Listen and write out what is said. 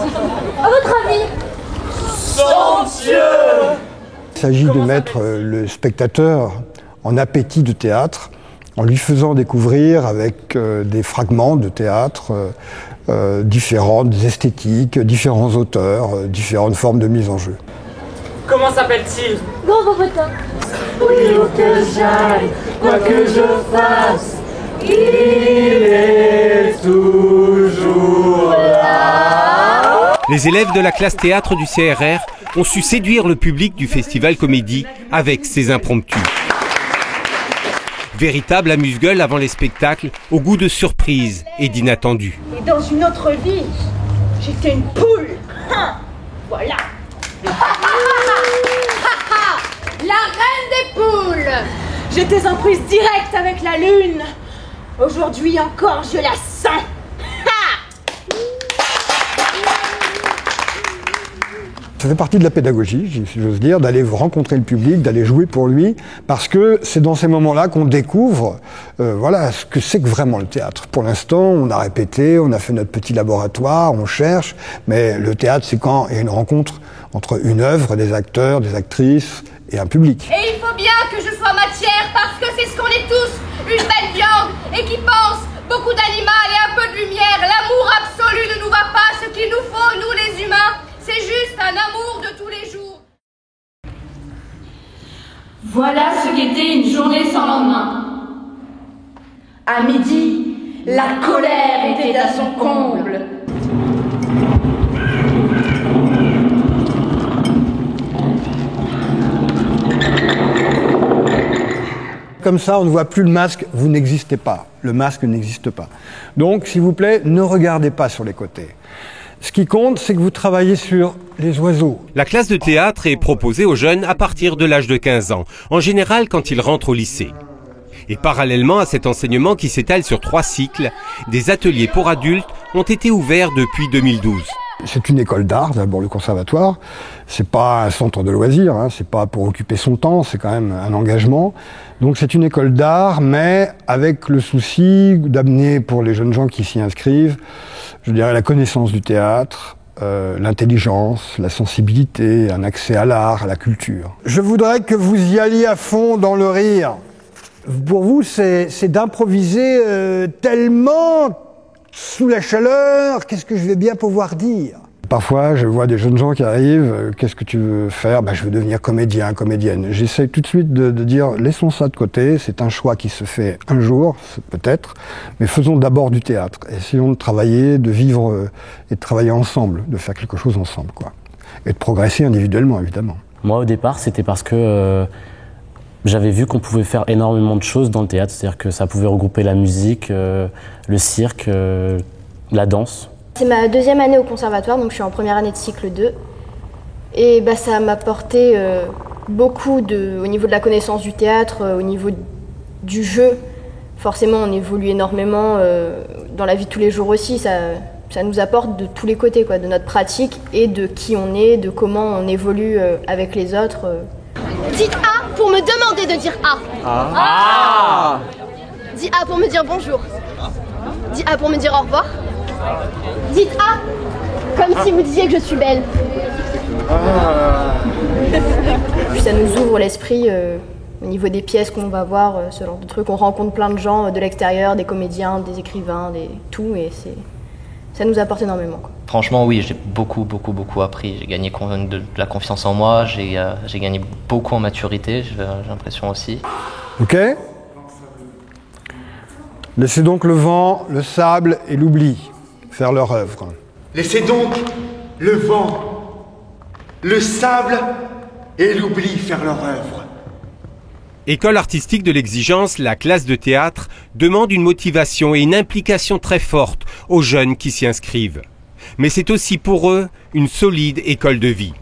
À votre avis? Sancieux! Il s'agit de mettre le spectateur en appétit de théâtre, en lui faisant découvrir avec des fragments de théâtre différentes esthétiques, différents auteurs, différentes formes de mise en jeu. Comment s'appelle-t-il? Grand Popotin. Oui, où que j'aille, quoi que je fasse, il est toujours là. Les élèves de la classe théâtre du CRR ont su séduire le public du Festival Comédie avec ces impromptus. Véritable amuse-gueule avant les spectacles, au goût de surprise et d'inattendu. Et dans une autre vie, j'étais une poule. Voilà. La reine des poules. J'étais en prise directe avec la lune. Aujourd'hui encore, je la sens. Ça fait partie de la pédagogie, si j'ose dire, d'aller rencontrer le public, d'aller jouer pour lui, parce que c'est dans ces moments-là qu'on découvre voilà, ce que c'est que vraiment le théâtre. Pour l'instant, on a répété, on a fait notre petit laboratoire, on cherche, mais le théâtre, c'est quand il y a une rencontre entre une œuvre, des acteurs, des actrices et un public. Et il faut bien que je sois matière parce que c'est ce qu'on est tous, une belle viande et qui pense, beaucoup d'animal et un peu de lumière. L'amour absolu ne nous va pas, ce qu'il nous faut, nous les humains, c'est juste un amour de tous les jours. Voilà ce qu'était une journée sans lendemain. À midi, la colère était à son comble. Comme ça, on ne voit plus le masque, vous n'existez pas. Le masque n'existe pas. Donc, s'il vous plaît, ne regardez pas sur les côtés. Ce qui compte, c'est que vous travaillez sur les oiseaux. La classe de théâtre est proposée aux jeunes à partir de l'âge de 15 ans, en général quand ils rentrent au lycée. Et parallèlement à cet enseignement qui s'étale sur 3 cycles, des ateliers pour adultes ont été ouverts depuis 2012. C'est une école d'art, d'abord le conservatoire. C'est pas un centre de loisirs, hein, c'est pas pour occuper son temps, c'est quand même un engagement. Donc c'est une école d'art, mais avec le souci d'amener pour les jeunes gens qui s'y inscrivent, je dirais la connaissance du théâtre, l'intelligence, la sensibilité, un accès à l'art, à la culture. Je voudrais que vous y alliez à fond dans le rire. Pour vous, c'est d'improviser tellement sous la chaleur, qu'est-ce que je vais bien pouvoir dire? Parfois, je vois des jeunes gens qui arrivent, qu'est-ce que tu veux faire? Je veux devenir comédien, comédienne. J'essaie tout de suite de dire, laissons ça de côté, c'est un choix qui se fait un jour, peut-être, mais faisons d'abord du théâtre. Essayons de travailler, de vivre et de travailler ensemble, de faire quelque chose ensemble, quoi. Et de progresser individuellement, évidemment. Moi, au départ, c'était parce que j'avais vu qu'on pouvait faire énormément de choses dans le théâtre, c'est-à-dire que ça pouvait regrouper la musique, le cirque, la danse. C'est ma 2e année au conservatoire, donc je suis en première année de cycle 2. Et ça m'a apporté beaucoup au niveau de la connaissance du théâtre, au niveau du jeu. Forcément, on évolue énormément dans la vie de tous les jours aussi. Ça nous apporte de tous les côtés, quoi, de notre pratique et de qui on est, de comment on évolue avec les autres. Dites A pour me demander de dire A. Ah. Dis A pour me dire bonjour. Dis A pour me dire au revoir. Dites A comme si vous disiez que je suis belle. Puis ça nous ouvre l'esprit au niveau des pièces qu'on va voir, ce genre de trucs. On rencontre plein de gens de l'extérieur, des comédiens, des écrivains, tout, et ça nous apporte énormément, quoi. Franchement, oui, j'ai beaucoup appris. J'ai gagné de la confiance en moi, j'ai gagné beaucoup en maturité, j'ai l'impression aussi. Ok ? Laissez donc le vent, le sable et l'oubli faire leur œuvre. Laissez donc le vent, le sable et l'oubli faire leur œuvre. École artistique de l'exigence, la classe de théâtre demande une motivation et une implication très forte aux jeunes qui s'y inscrivent. Mais c'est aussi pour eux une solide école de vie.